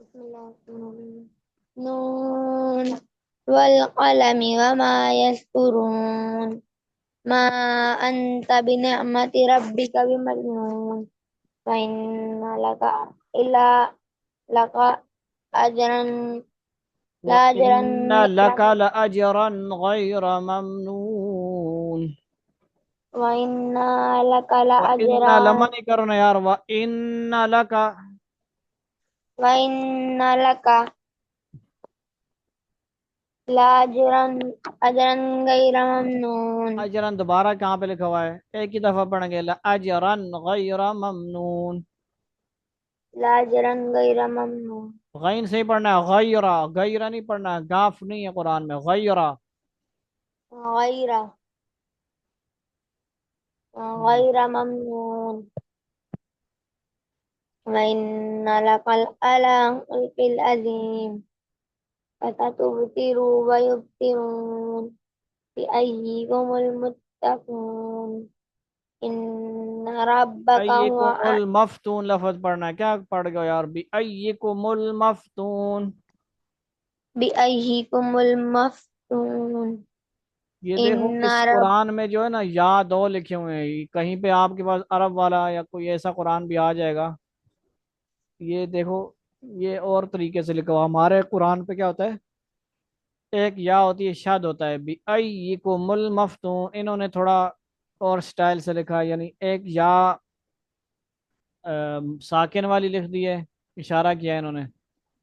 بسم الله الرحمن الرحيم. نون والقلم وما يسطرون ما أنت بنعمة ربك بمجنون فإن لك إلا لك أجرا لأجرا وإن لك لأجرا غير ممنون. وإن لك وإن لأجرا لما نہیں کرنا یار، وإن لك. وإن لك لأجرا أجرا غير ممنون اجرن دوبارہ کہاں پہ لکھا ہوا ہے؟ ایک ہی دفعہ پڑھیں گے، لأجرن غیر ممنون. لأجرا غير ممنون غین سے ہی پڑھنا ہے، غیرہ غیرہ نہیں پڑھنا ہے، گاف نہیں ہے قرآن میں، غیرہ. غير غير ممنون وإن لك الألم في الأزيم فتبصر ويبصرون بأيكم المتقون إن ربك هو ایکم المفتون لفظ پڑھنا ہے، کیا پڑھ گئے یار؟ بھی ایکم المفتون. بأيكم المفتون یہ دیکھو إن اس رب قرآن میں جو ہے نا یا دو لکھے ہوئے ہیں، کہیں پہ آپ کے پاس عرب والا یا کوئی ایسا قرآن بھی آ جائے گا. یہ دیکھو، یہ اور طریقے سے لکھا ہوا، ہمارے قرآن پہ کیا ہوتا ہے؟ ایک یا ہوتی ہے، شاد ہوتا ہے، بھی ایکم المفتون. انہوں نے تھوڑا اور سٹائل سے لکھا ہے، یعنی ایک یا ساکن والی لکھ دی ہے، اشارہ کیا ہے انہوں نے،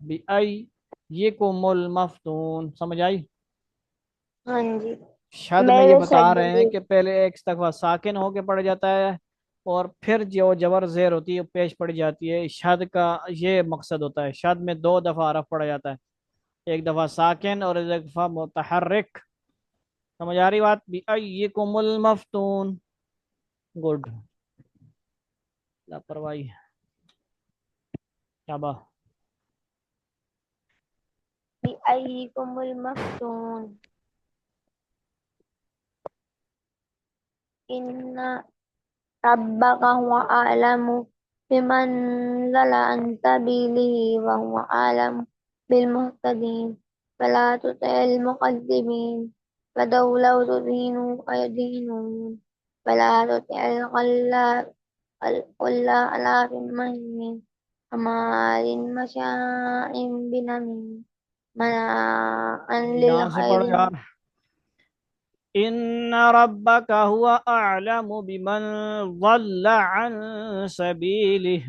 بھی ایکم المفتون. سمجھ آئی؟ ہاں جی شد میں یہ میرے بتا شد رہے ہیں کہ پہلے ایک دفعہ ساکن ہو کے پڑھ جاتا ہے، اور پھر جو جبر زیر ہوتی ہے پیش پڑ جاتی ہے. شد کا یہ مقصد ہوتا ہے، شد میں دو دفعہ حرف پڑا جاتا ہے، ایک دفعہ ساکن اور ایک دفعہ متحرک. سمجھ آ رہی بات؟ بھی ایکم المفتون. گڈ. لاپرواہی. شاباش. بأيكم المفتون إن ربك هو أعلم بمن ضل عن سبيله وهو أعلم بالمهتدين فلا تطع المكذبين فدوا لو تدهنوا فيدهنون فلا تطع القلاة مهين حمال مشاء بنميم مناع یہاں سے پڑھو للخير یار. ان ربک هو اعلم بمن ضل عن سبیلہ.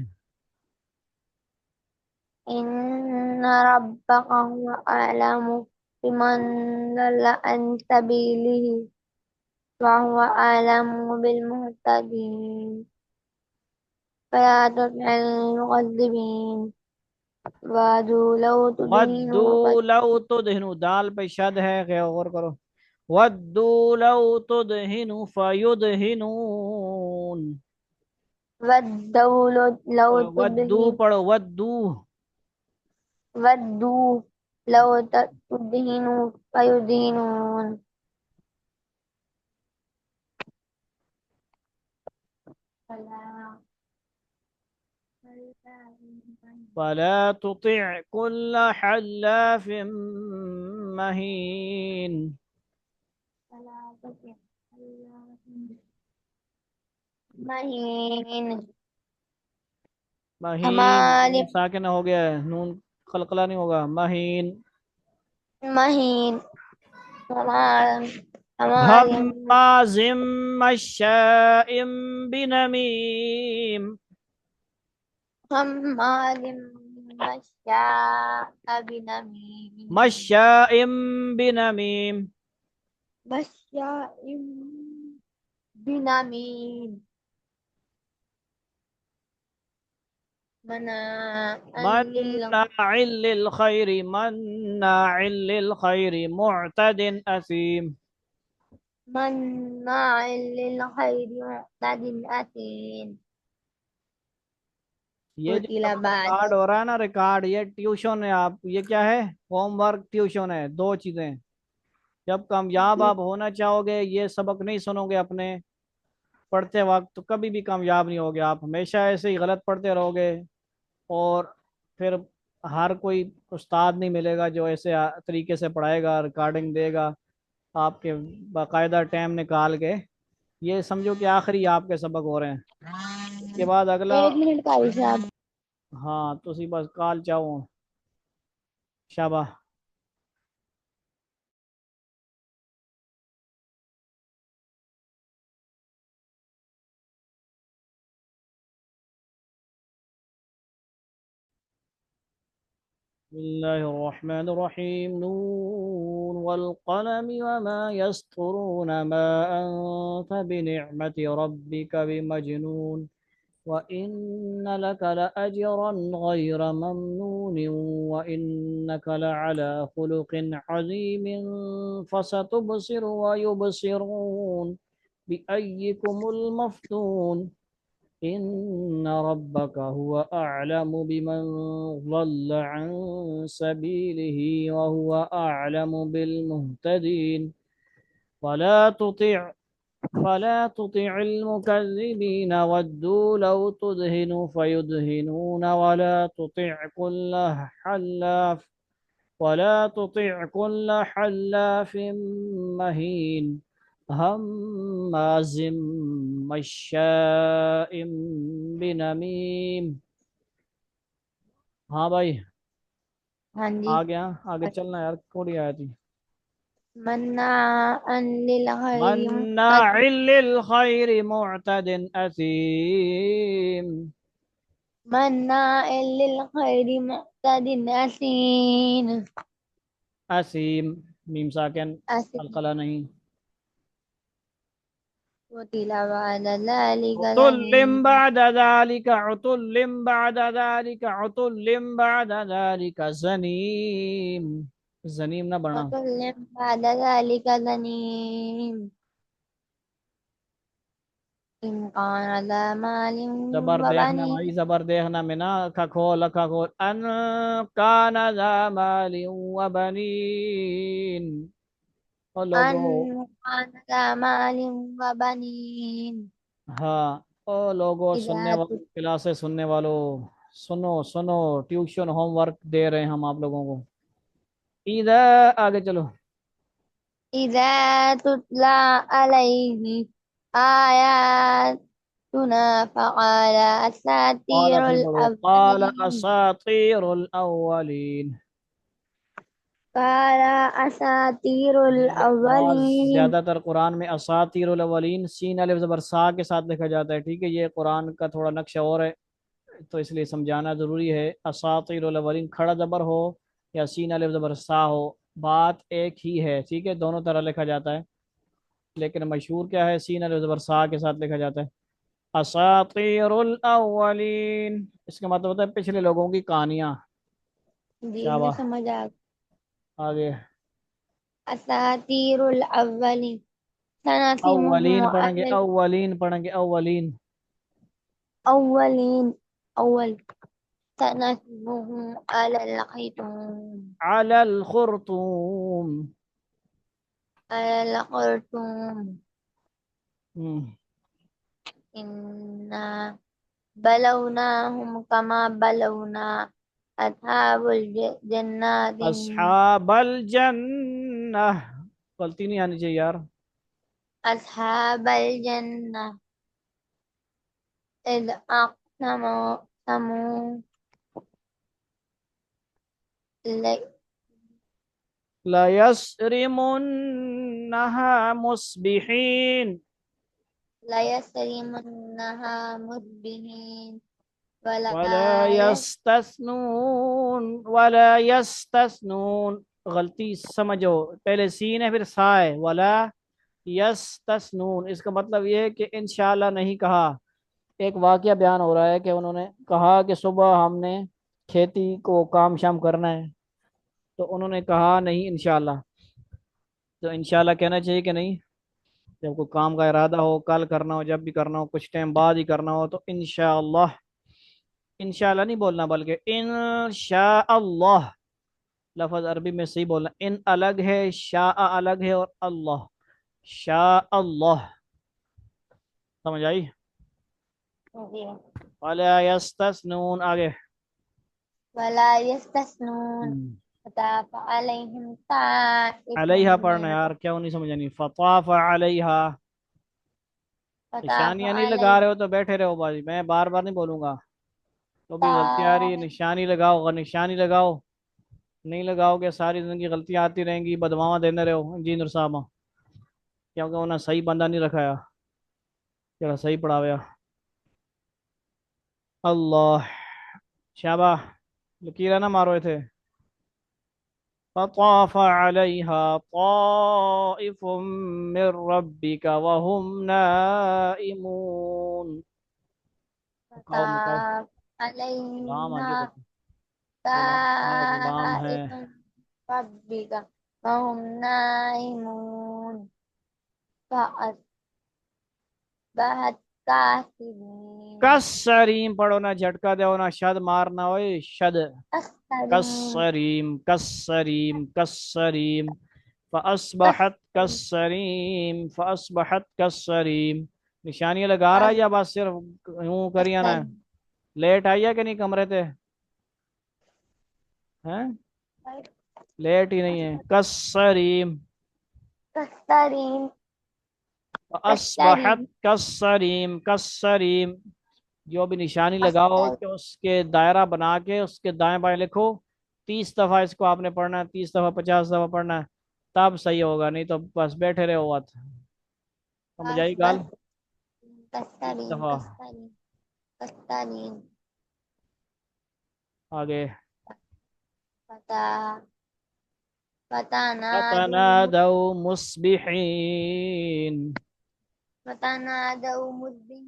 إن ربك هو أعلم بمن ضل عن سبيله وهو أعلم بالمهتدين فلا تطع المكذبين ودوا لو تدهن ودو لو تدہنو، دال پہ شد ہے، غور کرو. ودو لو تدہنو فیدہنون. ودوا لو ودو تدهن پڑھو، ودو. ودوا لو تدهن فيدهنون فلا فلا تطع كل حلاف مهين. فلا تطع مهين مہین حمال نون ساکن ہو گیا ہے، نون قلقلہ نہیں ہوگا، مہین. مهين حمال حمال هماز مشاء بنمیم. حمال مشاء بنميم مشاء بنمیم. مشاء بنميم مناع مناع للخير، مناع للخير معتد أثيم. مناع للخير معتد أثيم یہ جو قتل بعد ریکارڈ ہو رہا ہے نا، ریکارڈ، یہ ٹیوشن ہے. آپ یہ کیا ہے؟ ہوم ورک ٹیوشن ہے. دو چیزیں، جب کامیاب آپ ہونا چاہو گے یہ سبق نہیں سنو گے اپنے پڑھتے وقت تو کبھی بھی کامیاب نہیں ہوگے. آپ ہمیشہ ایسے ہی غلط پڑھتے رہو گے، اور پھر ہر کوئی استاد نہیں ملے گا جو ایسے طریقے سے پڑھائے گا، ریکارڈنگ دے گا آپ کے، باقاعدہ ٹائم نکال کے۔ یہ سمجھو کہ آخری آپ کے سبق ہو رہے ہیں، اس کے بعد اگلا۔ 1 منٹ قاری صاحب. ہاں تسی بس کال چاہو شابہ۔ بسم الله الرحمن الرحيم. نون والقلم وما يسطرون ما أنت بنعمة ربك بمجنون وإن لك لأجرا غير ممنون وإنك لعلى خلق عظيم فستبصر ويبصرون بأيكم المفتون إن ربك هو أعلم بمن ضل عن سبيله وهو أعلم بالمهتدين ولا تطع فلا تطع المكذبين ودوا لو تدهن فيدهنون ولا تطع كل حلاف مهين هماز مشاء بنميم۔ ہاں بھائی ہاں جی. آگے چلنا یار، تھوڑی آیا تھی۔ مناعً للخير مناع للخير معتد أثيم۔ مناع للخير معتد أثيم. أثيم میم ساکن، أثيم. القلا نہیں۔ قتل بعد ذلك عتل زنيم. بعد ذلك عتل بعد ذلك عتل بعد ذلك زنيم، زنیم نہ بڑھنا۔ قتل بعد ذلك زنيم. إن كان ذا مال زبر دیکھنا بھائی، وبنين. زبر دیکھنا میں نا، کھا کھول ان کان ذا مال و بنین۔ اور أن لوگوں، كان ذا مال وبنين. ہاں او لوگوں، سننے إذا والوں، کلاسیں سننے والوں، سنو سنو، ٹیوشن ہوم ورک دے رہے ہیں ہم آپ لوگوں کو۔ اذا، آگے چلو۔ إذا تتلى عليه آياتنا فقال قال أساطير سے پڑھو، قال الأولين. اساطیر الاولین۔ قال أساطير یہ بعض الأولين. زیادہ تر قرآن میں اساطیر الاولین سین الف زبر سا کے ساتھ لکھا جاتا ہے، ٹھیک ہے، یہ قرآن کا تھوڑا نقشہ اور ہے تو اس لیے سمجھانا ضروری ہے۔ اساطیر الاولین کھڑا زبر ہو یا سین الف زبر سا ہو، بات ایک ہی ہے، ٹھیک ہے، دونوں طرح لکھا جاتا ہے، لیکن مشہور کیا ہے، سین الف زبر سا کے ساتھ لکھا جاتا ہے۔ اساطیر الاولین اس کا مطلب ہوتا ہے پچھلے لوگوں کی کہانیاں۔ جی میں شابہ، سمجھ آ گئی. آگے۔ أساطير الأولين اولین سنسمه پڑھیں گے، على اولین پڑھیں گے، اولین۔ الأولين. أول سنسمه على الخيطوم. علی الخرطوم۔ على الخرطوم. ہم، إنا بلوناهم كما بلونا أصحاب الجنات. اصحاب الجنہ، غلطی نہیں آنی چاہیے یار۔ أصحاب الجنة إذ أقسموا لي- لَيَسْرِمُنَّهَا مُصْبِحِينَ ليسرمنها مدبرين ولا ولا يستثنون، ولا يستثنون، غلطی سمجھو، پہلے سین ہے پھر سا ہے، ولا یستثنون، اس کا مطلب یہ ہے کہ انشاءاللہ نہیں کہا۔ ایک واقعہ بیان ہو رہا ہے کہ انہوں نے کہا کہ صبح ہم نے کھیتی کو کام شام کرنا ہے، تو انہوں نے کہا نہیں انشاءاللہ، تو انشاءاللہ کہنا چاہیے کہ نہیں؟ جب کوئی کام کا ارادہ ہو، کل کرنا ہو، جب بھی کرنا ہو، کچھ ٹائم بعد ہی کرنا ہو، تو انشاءاللہ، انشاءاللہ نہیں بولنا بلکہ انشاءاللہ، لفظ عربی میں صحیح بولنا، ان الگ ہے، شاء الگ ہے، اور اللہ، شاء اللہ، سمجھ آئی؟ جی. ولا یستثنون، آگے۔ ولا يستثنون فطاف عليهم طائف علیہ پڑھنا من یار، کیوں نہیں سمجھانی؟ فطاف علیہا، فطاف نشانیاں نہیں لگا رہے ہو عليهم تو بیٹھے رہو بازی، میں بار بار نہیں بولوں گا، تو بھی غلطی آ رہی ہے، طائف نشانی لگاؤ، نشانی لگاؤ، نہیں لگاؤ گے ساری زندگی غلطیاں آتی رہیں گی، بدواواں دینے رہو جی نرسامہ، کیونکہ انہیں صحیح بندہ نہیں رکھایا، جرا صحیح پڑھاویا۔ اللہ، شابہ، لکیرہ نہ مارو تھے۔ فطاف عليها طائف من ربك وهم نائمون۔ مکاؤ مکاؤ، فطاف غلام آ گیا عليها دیکھو، غلام ہے، غلام ہے۔ طائف من ربك وهم نائمون فأصبحت كاسرين کسریم پڑھو نا، جھٹکا دو نا، شد مارنا ہوئے، شد، كسرين کسریم کسریم کسریم، فاصبحت كسرين کسریم فاصبحت کسریم، نشانیاں لگا رہا ہے یا بس صرف یوں کریے نا؟ كسرين لیٹ آئی ہے کہ نہیں کمرے تے ہیں؟ لیٹ ہی نہیں ہے، کسریم كسرين اصبحت كسرين کسریم کسریم، جو بھی نشانی لگاؤ كسرين کہ اس کے دائرہ بنا کے اس کے دائیں بائیں لکھو، 30 دفعہ اس کو آپ نے پڑھنا ہے، 30 دفعہ 50 دفعہ پڑھنا ہے، تب صحیح ہوگا، نہیں تو بس بیٹھے رہے ہو بات، سمجھ آئی گال؟ أصبحت 30 كسرين دفعہ كسرين كسرين آگے، فتا فتنادوا فتنادوا مصبحین، فتنادوا مصبحين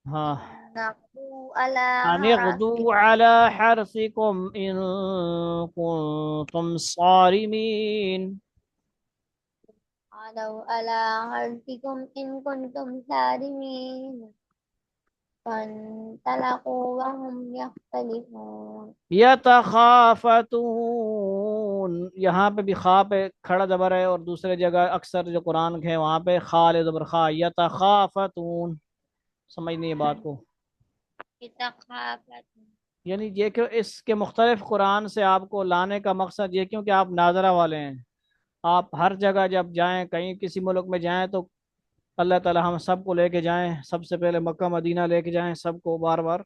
ہاں، أن نغدوا على ان اغدوا حرثكم على حرثكم ان كنتم صارمین، علوا على حرثكم إن كنتم سالمين فانطلقوا وهم يختلفون یتخافتون، یہاں پہ بھی خا پہ کھڑا زبر ہے، اور دوسرے جگہ اکثر جو قرآن کے ہیں وہاں پہ خال زبر خا، یتخافتون، سمجھ نہیں ہے بات کو، يتخافتون یعنی یہ کہ اس کے مختلف قرآن سے آپ کو لانے کا مقصد یہ کیونکہ آپ ناظرہ والے ہیں، آپ ہر جگہ جب جائیں، کہیں کسی ملک میں جائیں تو اللہ تعالی ہم سب کو لے کے جائیں، سب سے پہلے مکہ مدینہ لے کے جائیں سب کو بار بار،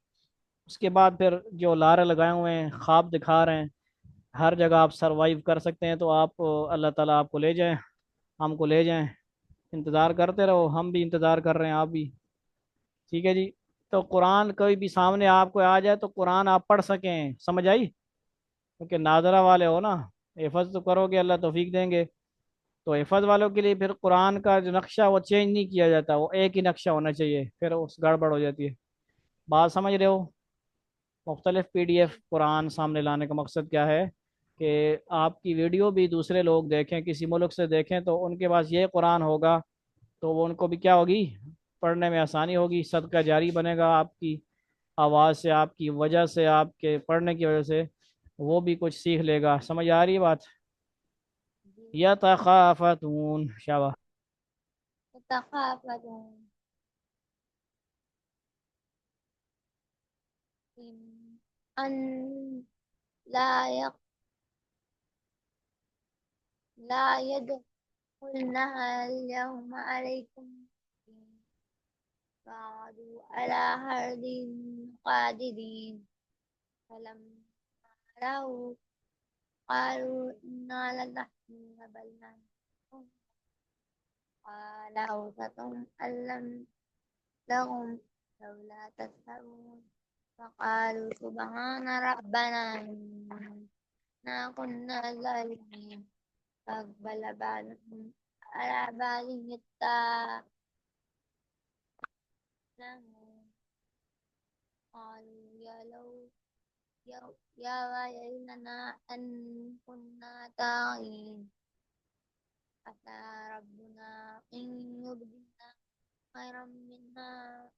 اس کے بعد پھر جو لارے لگائے ہوئے ہیں، خواب دکھا رہے ہیں، ہر جگہ آپ سروائیو کر سکتے ہیں، تو آپ اللہ تعالیٰ آپ کو لے جائیں، ہم کو لے جائیں، انتظار کرتے رہو، ہم بھی انتظار کر رہے ہیں، آپ بھی، ٹھیک ہے جی؟ تو قرآن کوئی بھی سامنے آپ کو آ جائے تو قرآن آپ پڑھ سکیں، سمجھ آئی؟ کیونکہ ناظرہ والے ہو نا، حفظ تو کرو گے، اللہ توفیق دیں گے، تو حفظ والوں کے لیے پھر قرآن کا جو نقشہ وہ چینج نہیں کیا جاتا، وہ ایک ہی نقشہ ہونا چاہیے، پھر اس گڑبڑ ہو جاتی ہے، بات سمجھ رہے ہو؟ مختلف پی ڈی ایف قرآن سامنے لانے کا مقصد کیا ہے کہ آپ کی ویڈیو بھی دوسرے لوگ دیکھیں، کسی ملک سے دیکھیں، تو ان کے پاس یہ قرآن ہوگا تو وہ ان کو بھی کیا ہوگی، پڑھنے میں آسانی ہوگی، صدقہ جاری بنے گا آپ کی آواز سے، آپ کی وجہ سے، آپ کے پڑھنے کی وجہ سے وہ بھی کچھ سیکھ لے گا، سمجھ آ رہی ہے بات؟ یتخافتون، شابہ، يتخافتون إن أن لا يق لا يدخلنها اليوم عليكم مسكين فقعدوا على حرد قادرين فلما رأوا قالوا إنا لنحن بل نحن قال أوسطهم ألم لهم لولا تسهرون فقالوا سبحان ربنا إنا كنا ظالمين فأقبل بعضهم على بعض يتساءلون قالوا يا ويلنا أن كنا طاغين عسى ربنا إن يبدلنا خيرا منها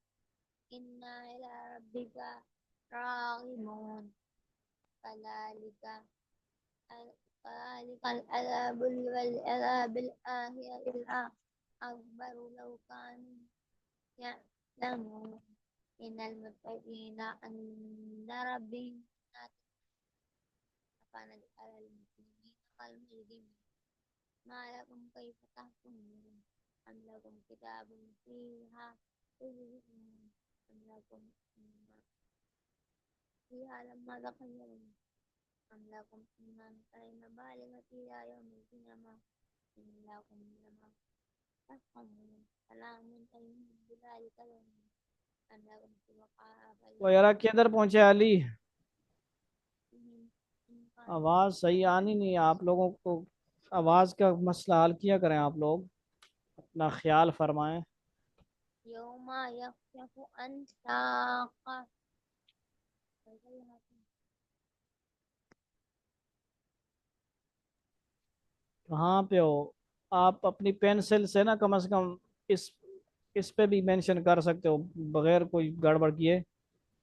إنا إلى ربك راغبون كذلك كذلك العذاب والعذاب الآخرة أكبر لو كانوا يعلمون إن المتقين عند ربهم فنجعل المسلمين كالمجرمين ما لكم كيف تحكمون أم لكم كتاب فيها تجرمون أم لكم فيها لما تخيرون أم لكم إيمان فإن بالغة إلى يوم القيامة إن لكم لما تفهمون فلا منتهين بذلك لهم أم لكم شركاء وہ یار فلهم کدھر پہنچے علی؟ فيهم إن كانوا آواز صحیح آنی نہیں، آپ لوگوں کو آواز کا مسئلہ حل کیا کریں، آپ لوگ اپنا خیال فرمائیں۔ يوم يكشف عن ساق کہاں پہ ہو آپ؟ اپنی پینسل سے نا کم از کم اس اس پہ بھی مینشن کر سکتے ہو بغیر کوئی گڑبڑ کیے۔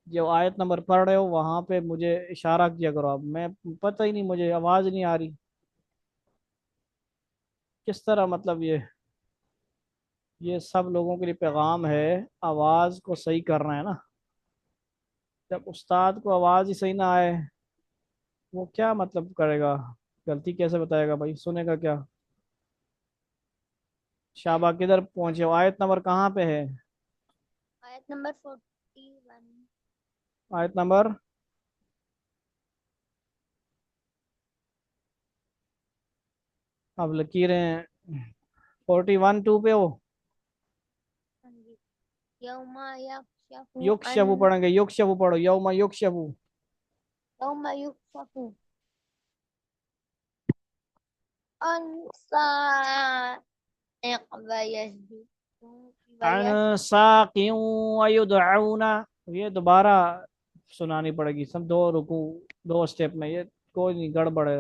جو آیت نمبر پڑھ رہے ہو وہاں پہ مجھے اشارہ کیا کرو، اب میں پتہ ہی نہیں، مجھے آواز نہیں آ رہی کس طرح، مطلب یہ سب لوگوں کے لیے پیغام ہے، آواز کو صحیح کرنا ہے نا۔ جب استاد کو آواز ہی صحیح نہ آئے وہ کیا مطلب کرے گا، غلطی کیسے بتائے گا بھائی، سنے گا کیا؟ شابہ کدھر پہنچے ہو؟ آیت نمبر کہاں پہ ہے؟ آیت نمبر 41 آیت نمبر اب لکیریں 41 2 پہ ہو؟ يوم يكشف یک شبو عن پڑھیں گے، یک شبو پڑھو، یوم یک شبو۔ يوم يكشف عن ساق عن ويس ساق ويدعون، یہ دوبارہ سنانی پڑے گی، سب دو رکو دو سٹیپ میں، یہ کوئی نہیں گڑبڑ ہے،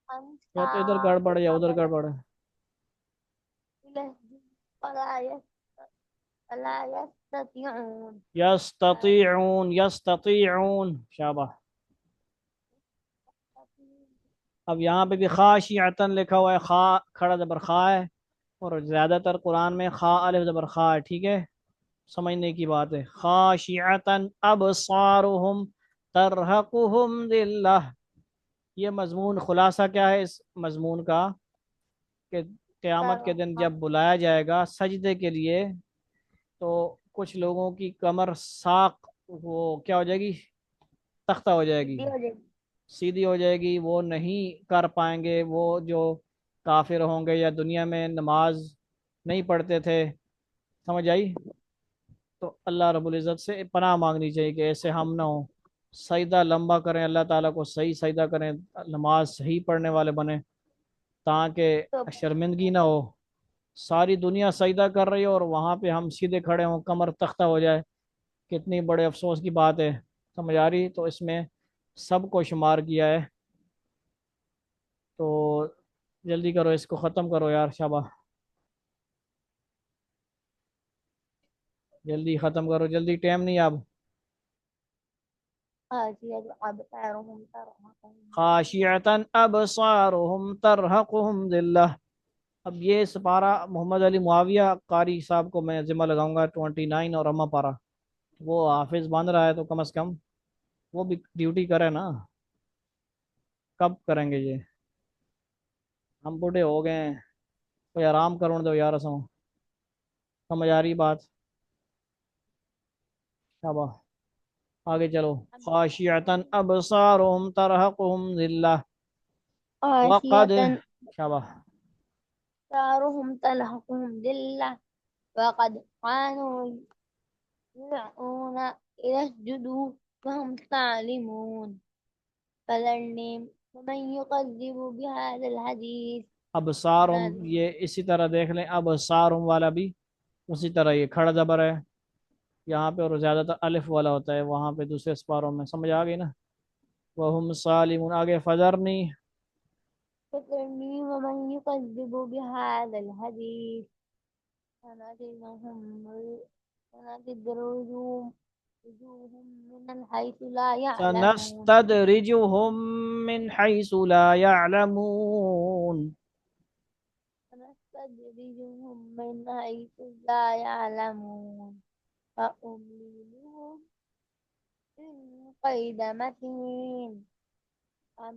عن یا تو ادھر ساق گڑبڑ ہے یا ادھر گڑبڑ ہے۔ فلا فلا يستطيعون یستطیعون، یستطیعون، شابہ۔ اب یہاں پہ بھی خاشعتن لکھا ہوا ہے، خا کھڑا زبر خا ہے، اور زیادہ تر قرآن میں خا الف زبر خا ہے، ٹھیک ہے، سمجھنے کی بات ہے۔ خاشعتن ابصارہم ترہقہم ذلہ، یہ مضمون خلاصہ کیا ہے اس مضمون کا، کہ قیامت کے دن جب بلایا جائے گا سجدے کے لیے تو کچھ لوگوں کی کمر ساق وہ کیا ہو جائے گی، تختہ ہو جائے گی، سیدھی ہو جائے گی، وہ نہیں کر پائیں گے، وہ جو کافر ہوں گے یا دنیا میں نماز نہیں پڑھتے تھے، سمجھ آئی؟ تو اللہ رب العزت سے پناہ مانگنی چاہیے کہ ایسے ہم نہ ہوں، سجدہ لمبا کریں، اللہ تعالیٰ کو صحیح سجدہ کریں، نماز صحیح پڑھنے والے بنیں تاکہ شرمندگی نہ ہو۔ ساری دنیا سجدہ کر رہی ہے اور وہاں پہ ہم سیدھے کھڑے ہوں، کمر تختہ ہو جائے، کتنی بڑے افسوس کی بات ہے، سمجھ آ رہی؟ تو اس میں سب کو شمار کیا ہے، تو جلدی کرو اس کو ختم کرو یار، شابہ جلدی ختم کرو، جلدی، ٹائم نہیں اب۔ خاشعتن ابصارہم ترہقہم ذلہ۔ اب یہ سپارہ محمد علی معاویہ قاری صاحب کو میں ذمہ لگاؤں گا، 29 اور اما پارہ، وہ حافظ بن رہا ہے تو کم از کم وہ بھی ڈیوٹی کرے نا، کب کریں گے یہ؟ ہم بوڑھے ہو گئے ہیں، کوئی آرام کرون دو یار، اسوں سمجھ آ رہی بات؟ شابہ آگے چلو۔ خاشعتن ابصارہم ترہقہم ذلہ وقد، خاشعة شابہ، أبصارهم تلهقهم ذلة وقد كانوا يدعون إلى السجود وهم سالمون فذرني ومن يكذب بهذا الحديث ابصارہم، یہ اسی طرح دیکھ لیں، ابصارہم والا بھی اسی طرح یہ کھڑا زبر ہے یہاں پہ، اور زیادہ تر الف والا ہوتا ہے وہاں پہ دوسرے اسپاروں میں، سمجھ آ گئی نا؟ وہم صالمون، آگے فذرنی، فذرني ومن يكذب بهذا الحديث سنستدرجهم سنستدرجهم من حيث لا يعلمون سنستدرجهم من حيث لا يعلمون، سنستدرجهم من حيث لا يعلمون فأملي لهم إن كيد متين أم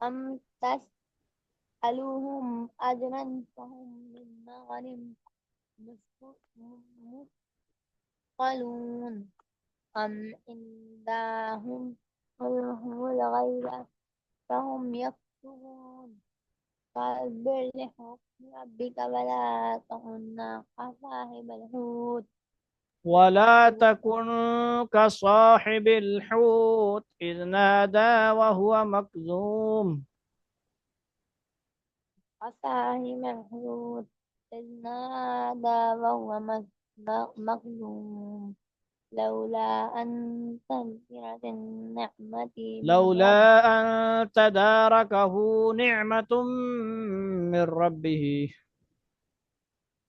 أم تسألهم أجرا فهم من مغرم مثقلون أم عندهم علم الغيب فهم يكتبون فاصبر لحكم ربك ولا تكن كصاحب الحوت إذ ولا نادى تكن كصاحب الحوت إذ نادى وهو مكظوم. وصاحب الحوت إذ نادى وهو مكظوم لولا أن تذكرة النعمة من لولا رب أن تداركه نعمة من ربه.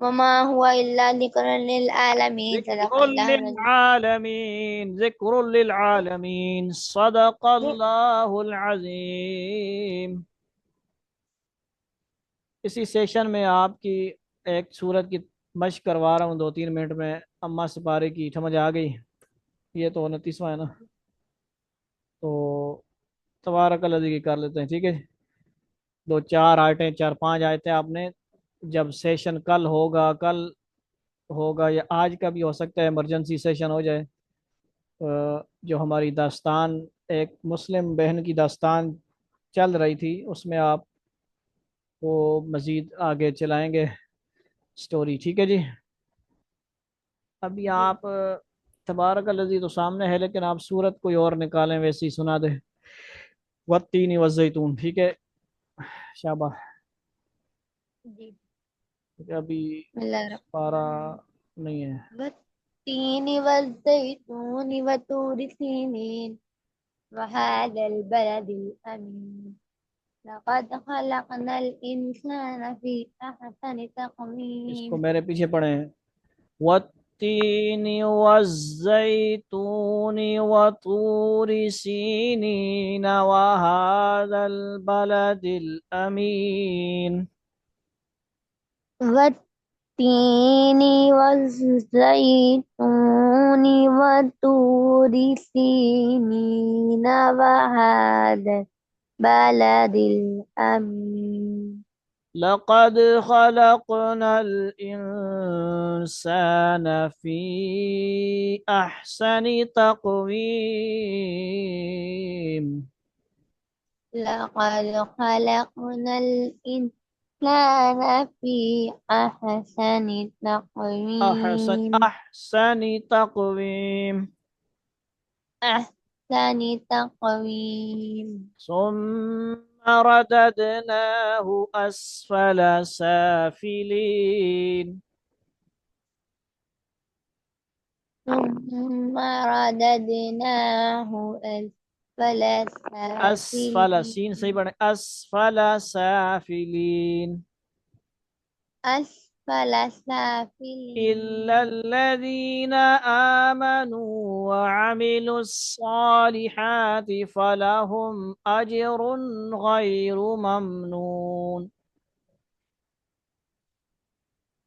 وما هو إلا ذكر للعالمين صدق ذکر الله العظيم. للعالمین، ذکر للعالمین، صدق اللہ العظیم۔ اسی سیشن میں آپ کی ایک سورت کی مشق کروا رہا ہوں 2-3 منٹ میں، اما سپارے کی سمجھ آ گئی؟ یہ تو 29واں ہے نا، تو تبارک الذی کی کر لیتے ہیں، ٹھیک ہے؟ 2-4 آیتیں، 4-5 آیتیں آپ نے، جب سیشن کل ہوگا یا آج کا بھی ہو سکتا ہے، ایمرجنسی سیشن ہو جائے، جو ہماری داستان، ایک مسلم بہن کی داستان چل رہی تھی، اس میں آپ کو مزید آگے چلائیں گے سٹوری، ٹھیک ہے جی؟ ابھی جی آپ تبارک الذی تو سامنے ہے، لیکن آپ سورت کوئی اور نکالیں، ویسے ہی سنا دیں، والتین والزیتون، ٹھیک ہے؟ شابہ، جی ابھی بسم اللہ الرحمن پارا نہیں ہے۔ والتين والزيتون وطور سينين وهذا البلد الأمين لقد خلقنا الإنسان في أحسن اس کو تقويم. میرے پیچھے پڑھیں، والتین والزیتون وطور سینین وهذا البلد الأمین۔ والتين والزيتون وطور سينين وهذا البلد الأمين. لقد خلقنا الإنسان في أحسن تقويم۔ لقد خلقنا الإنسان في أحسن أحسن تقويم. أحسن تقويم، أحسن تقويم. ثم رددناه أسفل سافلين، ثم رددناه أسفل أسفل سين صحیح سافلين. پڑھیں، أسفل سافلين، أسفل إلا سافلين. الذين آمنوا وعملوا الصالحات فلهم أجر غير ممنون۔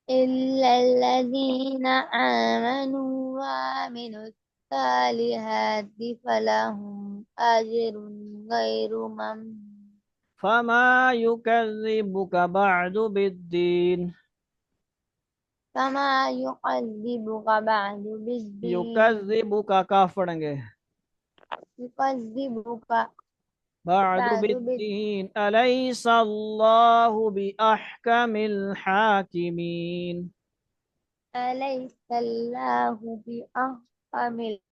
إلا الذين آمنوا وعملوا الصالحات فلهم أجر غير ممنون. فما يكذبك بعد بالدين، فما يكذبك بعد بالدين. يكذبك کاف پڑھیں گے، يكذبك بعد بعد بالدين. بالدين، أليس الله بأحكم الحاكمين۔ أليس الله بأحكم